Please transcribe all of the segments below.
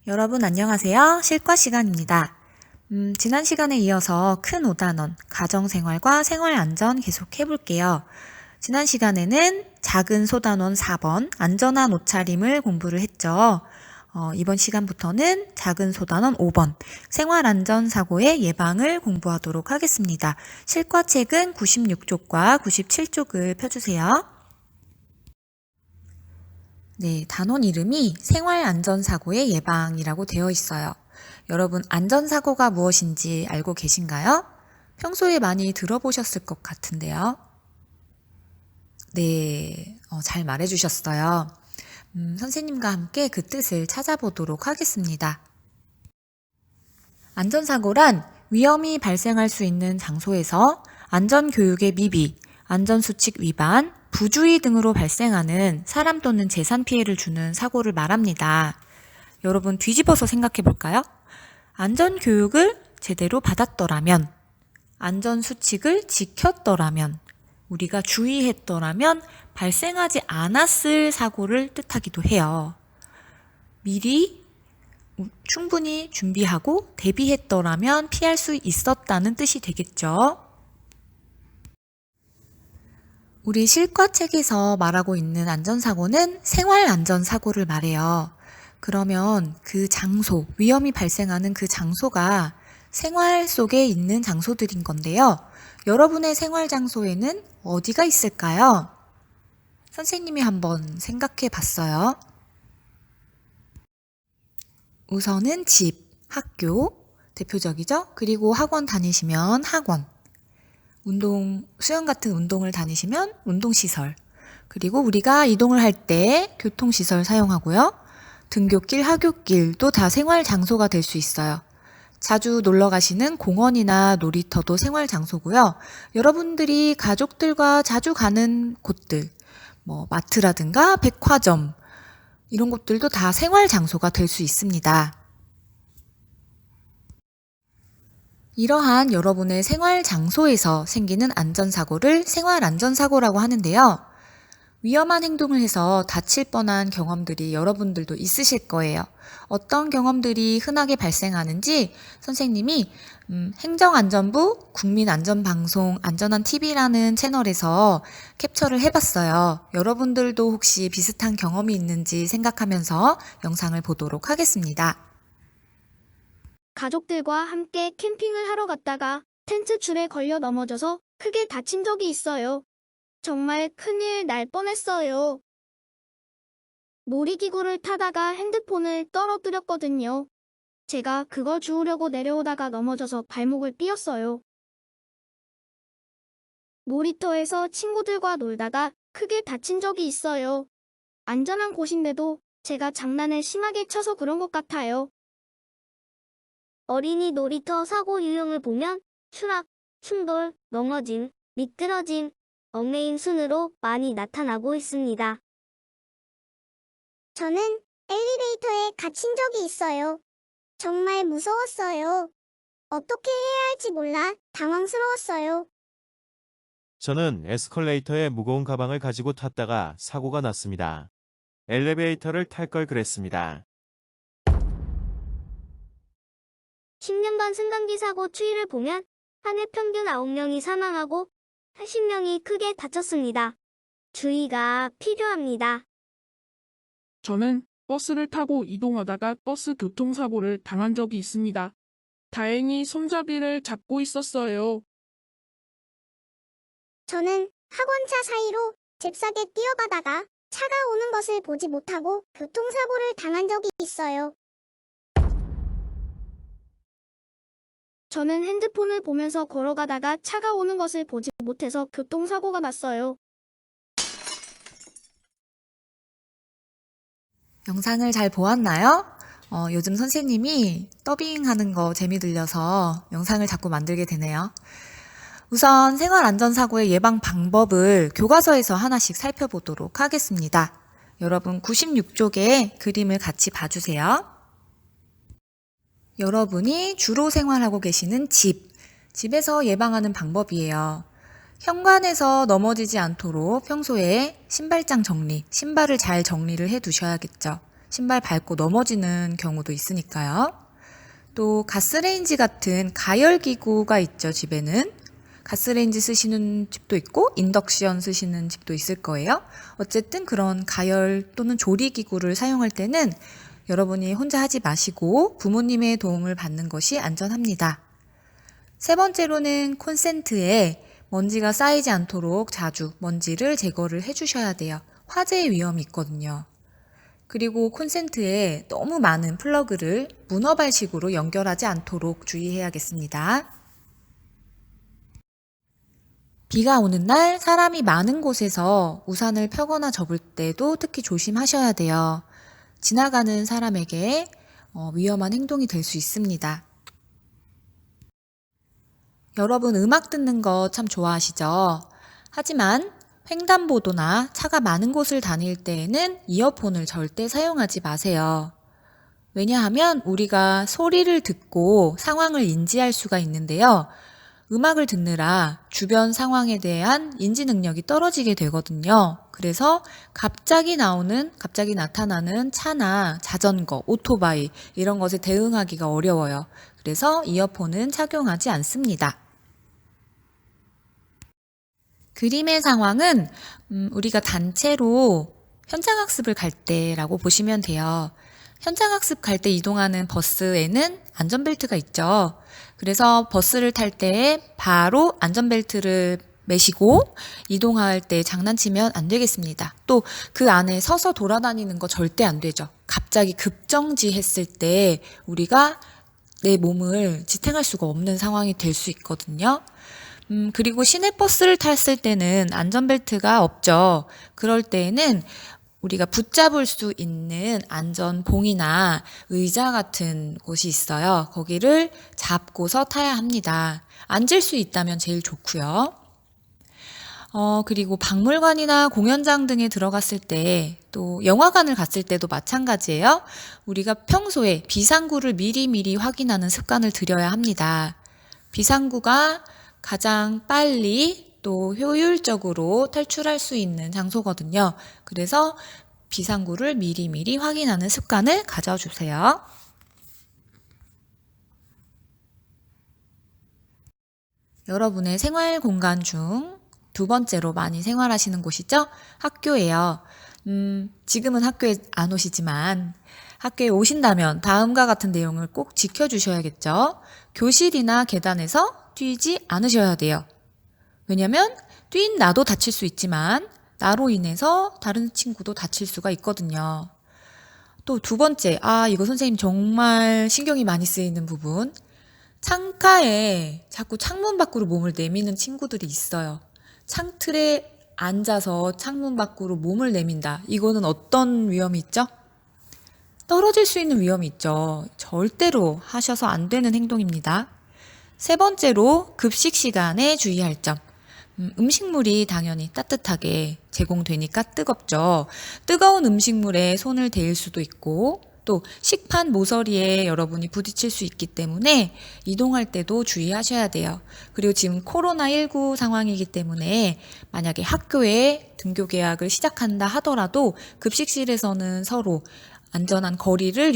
여러분 안녕하세요. 실과 시간입니다. 지난 시간에 이어서 큰 5단원, 가정생활과 생활안전 계속 해볼게요. 지난 시간에는 작은 소단원 4번, 안전한 옷차림을 공부를 했죠. 이번 시간부터는 작은 소단원 5번, 생활안전사고의 예방을 공부하도록 하겠습니다. 실과책은 96쪽과 97쪽을 펴주세요. 네, 단원 이름이 생활안전사고의 예방이라고 되어 있어요. 여러분, 안전사고가 무엇인지 알고 계신가요? 평소에 많이 들어보셨을 것 같은데요. 네, 잘 말해주셨어요. 선생님과 함께 그 뜻을 찾아보도록 하겠습니다. 안전사고란 위험이 발생할 수 있는 장소에서 안전교육의 미비, 안전수칙 위반, 부주의 등으로 발생하는 사람 또는 재산 피해를 주는 사고를 말합니다. 여러분 뒤집어서 생각해 볼까요? 안전교육을 제대로 받았더라면, 안전수칙을 지켰더라면, 우리가 주의했더라면 발생하지 않았을 사고를 뜻하기도 해요. 미리 충분히 준비하고 대비했더라면 피할 수 있었다는 뜻이 되겠죠. 우리 실과책에서 말하고 있는 안전사고는 생활안전사고를 말해요. 그러면 그 장소, 위험이 발생하는 그 장소가 생활 속에 있는 장소들인 건데요. 여러분의 생활 장소에는 어디가 있을까요? 선생님이 한번 생각해 봤어요. 우선은 집, 학교, 대표적이죠? 그리고 학원 다니시면 학원, 수영 같은 운동을 다니시면 운동시설, 그리고 우리가 이동을 할 때 교통시설 사용하고요. 등굣길, 하굣길도 다 생활 장소가 될 수 있어요. 자주 놀러 가시는 공원이나 놀이터도 생활 장소고요. 여러분들이 가족들과 자주 가는 곳들, 마트라든가 백화점, 이런 곳들도 다 생활 장소가 될 수 있습니다. 이러한 여러분의 생활 장소에서 생기는 안전사고를 생활안전사고라고 하는데요. 위험한 행동을 해서 다칠 뻔한 경험들이 여러분들도 있으실 거예요. 어떤 경험들이 흔하게 발생하는지 선생님이 행정안전부 국민안전방송 안전한TV라는 채널에서 캡처를 해봤어요. 여러분들도 혹시 비슷한 경험이 있는지 생각하면서 영상을 보도록 하겠습니다. 가족들과 함께 캠핑을 하러 갔다가 텐트 줄에 걸려 넘어져서 크게 다친 적이 있어요. 정말 큰일 날 뻔했어요. 놀이기구를 타다가 핸드폰을 떨어뜨렸거든요. 제가 그걸 주우려고 내려오다가 넘어져서 발목을 삐었어요. 놀이터에서 친구들과 놀다가 크게 다친 적이 있어요. 안전한 곳인데도 제가 장난을 심하게 쳐서 그런 것 같아요. 어린이 놀이터 사고 유형을 보면 추락, 충돌, 넘어짐, 미끄러짐, 얽매임 순으로 많이 나타나고 있습니다. 저는 엘리베이터에 갇힌 적이 있어요. 정말 무서웠어요. 어떻게 해야 할지 몰라 당황스러웠어요. 저는 에스컬레이터에 무거운 가방을 가지고 탔다가 사고가 났습니다. 엘리베이터를 탈 걸 그랬습니다. 10년간 승강기 사고 추이를 보면 한 해 평균 9명이 사망하고 80명이 크게 다쳤습니다. 주의가 필요합니다. 저는 버스를 타고 이동하다가 버스 교통사고를 당한 적이 있습니다. 다행히 손잡이를 잡고 있었어요. 저는 학원차 사이로 잽싸게 뛰어가다가 차가 오는 것을 보지 못하고 교통사고를 당한 적이 있어요. 저는 핸드폰을 보면서 걸어가다가 차가 오는 것을 보지 못해서 교통사고가 났어요. 영상을 잘 보았나요? 요즘 선생님이 더빙하는 거 재미 들려서 영상을 자꾸 만들게 되네요. 우선 생활안전사고의 예방 방법을 교과서에서 하나씩 살펴보도록 하겠습니다. 여러분 96쪽에 그림을 같이 봐주세요. 여러분이 주로 생활하고 계시는 집에서 예방하는 방법이에요. 현관에서 넘어지지 않도록 평소에 신발장 정리, 신발을 잘 정리를 해 두셔야겠죠. 신발 밟고 넘어지는 경우도 있으니까요. 또 가스레인지 같은 가열기구가 있죠, 집에는. 가스레인지 쓰시는 집도 있고 인덕션 쓰시는 집도 있을 거예요. 어쨌든 그런 가열 또는 조리기구를 사용할 때는 여러분이 혼자 하지 마시고 부모님의 도움을 받는 것이 안전합니다. 세 번째로는 콘센트에 먼지가 쌓이지 않도록 자주 먼지를 제거를 해주셔야 돼요. 화재의 위험이 있거든요. 그리고 콘센트에 너무 많은 플러그를 문어발식으로 연결하지 않도록 주의해야겠습니다. 비가 오는 날 사람이 많은 곳에서 우산을 펴거나 접을 때도 특히 조심하셔야 돼요. 지나가는 사람에게 위험한 행동이 될 수 있습니다. 여러분 음악 듣는 거 참 좋아하시죠? 하지만 횡단보도나 차가 많은 곳을 다닐 때에는 이어폰을 절대 사용하지 마세요. 왜냐하면 우리가 소리를 듣고 상황을 인지할 수가 있는데요. 음악을 듣느라 주변 상황에 대한 인지 능력이 떨어지게 되거든요. 그래서 갑자기 나타나는 차나 자전거, 오토바이 이런 것에 대응하기가 어려워요. 그래서 이어폰은 착용하지 않습니다. 그림의 상황은 우리가 단체로 현장학습을 갈 때라고 보시면 돼요. 현장학습 갈 때 이동하는 버스에는 안전벨트가 있죠. 그래서 버스를 탈 때 바로 안전벨트를 매시고 이동할 때 장난치면 안 되겠습니다. 또 그 안에 서서 돌아다니는 거 절대 안 되죠. 갑자기 급정지했을 때 우리가 내 몸을 지탱할 수가 없는 상황이 될 수 있거든요. 그리고 시내버스를 탔을 때는 안전벨트가 없죠. 그럴 때에는 우리가 붙잡을 수 있는 안전봉이나 의자 같은 곳이 있어요. 거기를 잡고서 타야 합니다. 앉을 수 있다면 제일 좋고요. 그리고 박물관이나 공연장 등에 들어갔을 때, 또 영화관을 갔을 때도 마찬가지예요. 우리가 평소에 비상구를 미리미리 확인하는 습관을 들여야 합니다. 비상구가 가장 빨리 또 효율적으로 탈출할 수 있는 장소거든요. 그래서 비상구를 미리미리 확인하는 습관을 가져주세요. 여러분의 생활 공간 중 두 번째로 많이 생활하시는 곳이죠? 학교예요. 지금은 학교에 안 오시지만 학교에 오신다면 다음과 같은 내용을 꼭 지켜주셔야겠죠? 교실이나 계단에서 뛰지 않으셔야 돼요. 왜냐면 뛴 나도 다칠 수 있지만 나로 인해서 다른 친구도 다칠 수가 있거든요. 또 두 번째, 이거 선생님 정말 신경이 많이 쓰이는 부분. 창가에 자꾸 창문 밖으로 몸을 내미는 친구들이 있어요. 창틀에 앉아서 창문 밖으로 몸을 내민다. 이거는 어떤 위험이 있죠? 떨어질 수 있는 위험이 있죠. 절대로 하셔서 안 되는 행동입니다. 세 번째로 급식 시간에 주의할 점. 음식물이 당연히 따뜻하게 제공되니까 뜨겁죠. 뜨거운 음식물에 손을 대일 수도 있고 또 식판 모서리에 여러분이 부딪힐 수 있기 때문에 이동할 때도 주의하셔야 돼요. 그리고 지금 코로나19 상황이기 때문에 만약에 학교에 등교 개학을 시작한다 하더라도 급식실에서는 서로 안전한 거리를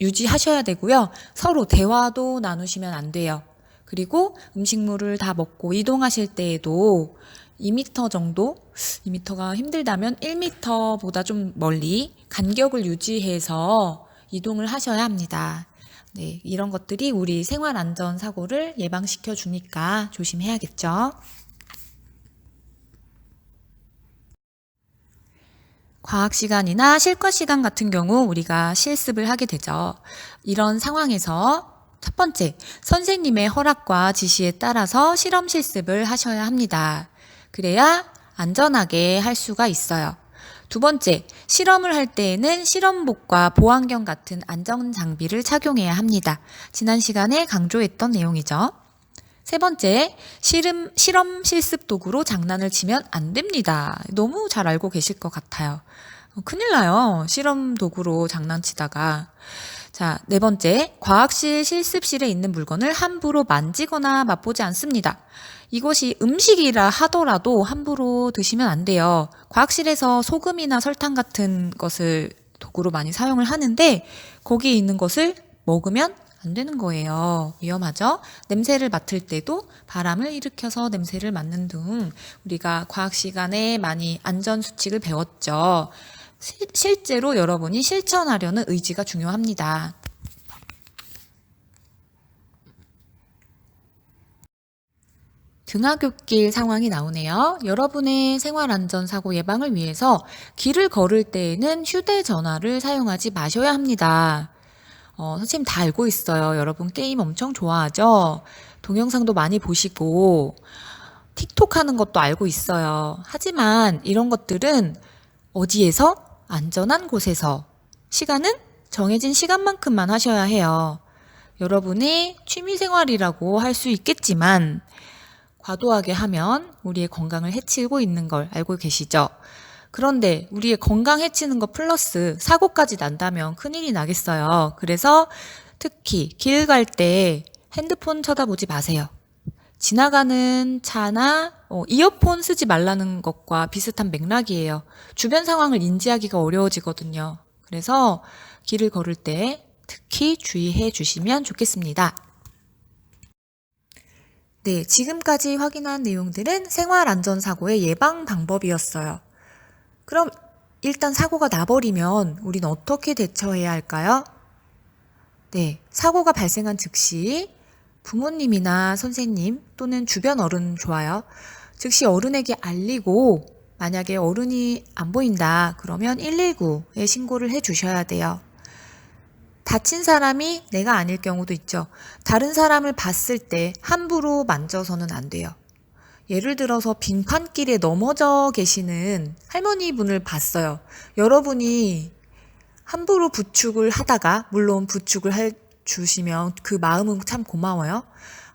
유지하셔야 되고요. 서로 대화도 나누시면 안 돼요. 그리고 음식물을 다 먹고 이동하실 때에도 2m 정도, 2m가 힘들다면 1m보다 좀 멀리 간격을 유지해서 이동을 하셔야 합니다. 네, 이런 것들이 우리 생활 안전 사고를 예방시켜 주니까 조심해야겠죠. 과학 시간이나 실과 시간 같은 경우 우리가 실습을 하게 되죠. 이런 상황에서 첫 번째, 선생님의 허락과 지시에 따라서 실험 실습을 하셔야 합니다. 그래야 안전하게 할 수가 있어요. 두 번째, 실험을 할 때에는 실험복과 보안경 같은 안전 장비를 착용해야 합니다. 지난 시간에 강조했던 내용이죠. 세 번째, 실험 실습 도구로 장난을 치면 안 됩니다. 너무 잘 알고 계실 것 같아요. 큰일 나요. 실험 도구로 장난치다가. 자, 네 번째, 과학실 실습실에 있는 물건을 함부로 만지거나 맛보지 않습니다. 이것이 음식이라 하더라도 함부로 드시면 안 돼요. 과학실에서 소금이나 설탕 같은 것을 도구로 많이 사용을 하는데 거기에 있는 것을 먹으면 안 되는 거예요. 위험하죠? 냄새를 맡을 때도 바람을 일으켜서 냄새를 맡는 등 우리가 과학 시간에 많이 안전 수칙을 배웠죠. 실제로 여러분이 실천하려는 의지가 중요합니다. 등하굣길 상황이 나오네요. 여러분의 생활안전사고 예방을 위해서 길을 걸을 때에는 휴대전화를 사용하지 마셔야 합니다. 선생님 다 알고 있어요. 여러분 게임 엄청 좋아하죠? 동영상도 많이 보시고 틱톡 하는 것도 알고 있어요. 하지만 이런 것들은 어디에서? 안전한 곳에서. 시간은 정해진 시간만큼만 하셔야 해요. 여러분의 취미생활이라고 할 수 있겠지만 과도하게 하면 우리의 건강을 해치고 있는 걸 알고 계시죠? 그런데 우리의 건강 해치는 것 플러스 사고까지 난다면 큰일이 나겠어요. 그래서 특히 길 갈 때 핸드폰 쳐다보지 마세요. 지나가는 차나 이어폰 쓰지 말라는 것과 비슷한 맥락이에요. 주변 상황을 인지하기가 어려워지거든요. 그래서 길을 걸을 때 특히 주의해 주시면 좋겠습니다. 네, 지금까지 확인한 내용들은 생활안전사고의 예방 방법이었어요. 그럼 일단 사고가 나버리면 우리는 어떻게 대처해야 할까요? 네, 사고가 발생한 즉시 부모님이나 선생님 또는 주변 어른 좋아요. 즉시 어른에게 알리고 만약에 어른이 안 보인다 그러면 119에 신고를 해 주셔야 돼요. 다친 사람이 내가 아닐 경우도 있죠. 다른 사람을 봤을 때 함부로 만져서는 안 돼요. 예를 들어서 빙판길에 넘어져 계시는 할머니 분을 봤어요. 여러분이 함부로 부축을 하다가, 물론 부축을 주시면 그 마음은 참 고마워요.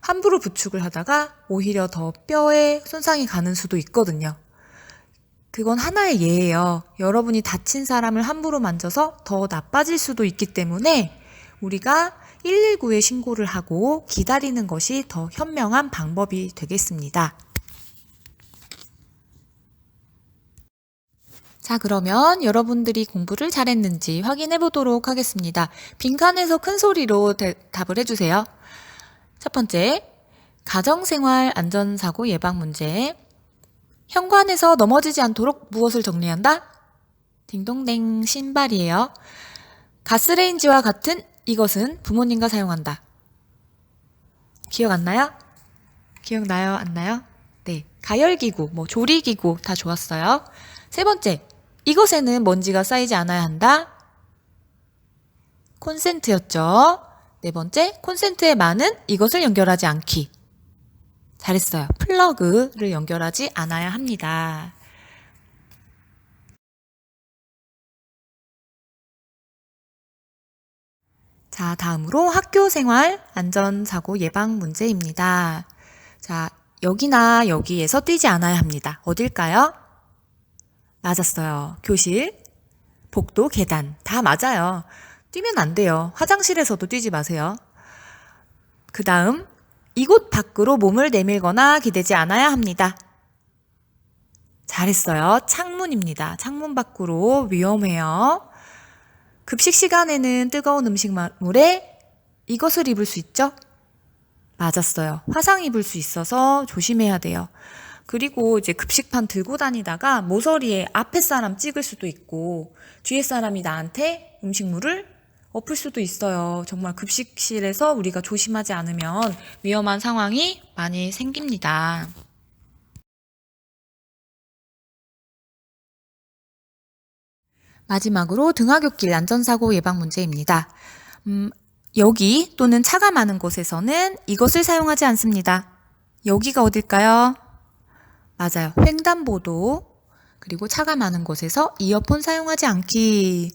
함부로 부축을 하다가 오히려 더 뼈에 손상이 가는 수도 있거든요. 그건 하나의 예예요. 여러분이 다친 사람을 함부로 만져서 더 나빠질 수도 있기 때문에 우리가 119에 신고를 하고 기다리는 것이 더 현명한 방법이 되겠습니다. 자, 그러면 여러분들이 공부를 잘했는지 확인해 보도록 하겠습니다. 빈칸에서 큰 소리로 답을 해주세요. 첫 번째, 가정생활 안전사고 예방 문제. 현관에서 넘어지지 않도록 무엇을 정리한다? 딩동댕, 신발이에요. 가스레인지와 같은 이것은 부모님과 사용한다. 기억 안 나요? 기억나요? 안 나요? 네, 가열기구, 조리기구 다 좋았어요. 세 번째, 이것에는 먼지가 쌓이지 않아야 한다. 콘센트였죠. 네 번째, 콘센트에 많은 이것을 연결하지 않기. 잘했어요. 플러그를 연결하지 않아야 합니다. 자, 다음으로 학교생활 안전사고 예방 문제입니다. 자, 여기나 여기에서 뛰지 않아야 합니다. 어딜까요? 맞았어요. 교실, 복도, 계단 다 맞아요. 뛰면 안 돼요. 화장실에서도 뛰지 마세요. 그 다음, 이곳 밖으로 몸을 내밀거나 기대지 않아야 합니다. 잘했어요. 창문입니다. 창문 밖으로 위험해요. 급식 시간에는 뜨거운 음식물에 이것을 입을 수 있죠? 맞았어요. 화상 입을 수 있어서 조심해야 돼요. 그리고 이제 급식판 들고 다니다가 모서리에 앞에 사람 찍을 수도 있고 뒤에 사람이 나한테 음식물을 엎을 수도 있어요. 정말 급식실에서 우리가 조심하지 않으면 위험한 상황이 많이 생깁니다. 마지막으로 등하굣길 안전사고 예방 문제입니다. 여기 또는 차가 많은 곳에서는 이것을 사용하지 않습니다. 여기가 어딜까요? 맞아요. 횡단보도, 그리고 차가 많은 곳에서 이어폰 사용하지 않기.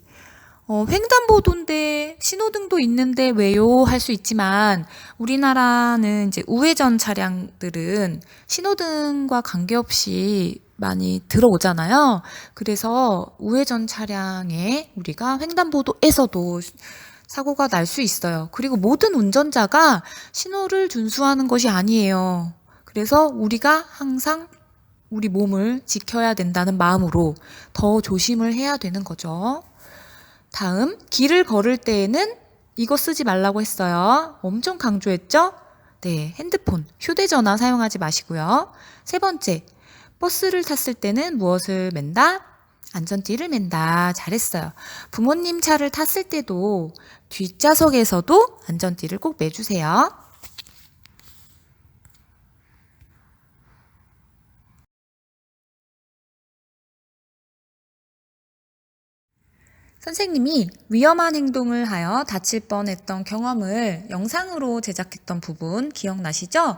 횡단보도인데 신호등도 있는데 왜요? 할 수 있지만 우리나라는 이제 우회전 차량들은 신호등과 관계없이 많이 들어오잖아요. 그래서 우회전 차량에 우리가 횡단보도에서도 사고가 날 수 있어요. 그리고 모든 운전자가 신호를 준수하는 것이 아니에요. 그래서 우리가 항상 우리 몸을 지켜야 된다는 마음으로 더 조심을 해야 되는 거죠. 다음, 길을 걸을 때에는 이거 쓰지 말라고 했어요. 엄청 강조했죠? 네, 핸드폰, 휴대전화 사용하지 마시고요. 세 번째, 버스를 탔을 때는 무엇을 맨다? 안전띠를 맨다. 잘했어요. 부모님 차를 탔을 때도 뒷좌석에서도 안전띠를 꼭 매주세요. 선생님이 위험한 행동을 하여 다칠 뻔했던 경험을 영상으로 제작했던 부분 기억나시죠?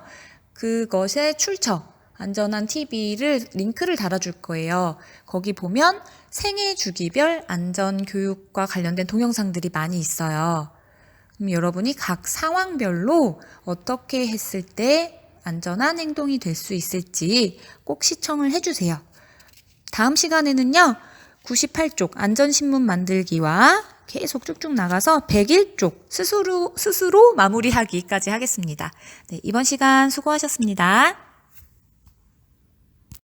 그것의 출처, 안전한 TV를 링크를 달아줄 거예요. 거기 보면 생애 주기별 안전교육과 관련된 동영상들이 많이 있어요. 그럼 여러분이 각 상황별로 어떻게 했을 때 안전한 행동이 될 수 있을지 꼭 시청을 해주세요. 다음 시간에는요. 98쪽 안전신문 만들기와 계속 쭉쭉 나가서 101쪽 스스로 마무리하기까지 하겠습니다. 네, 이번 시간 수고하셨습니다.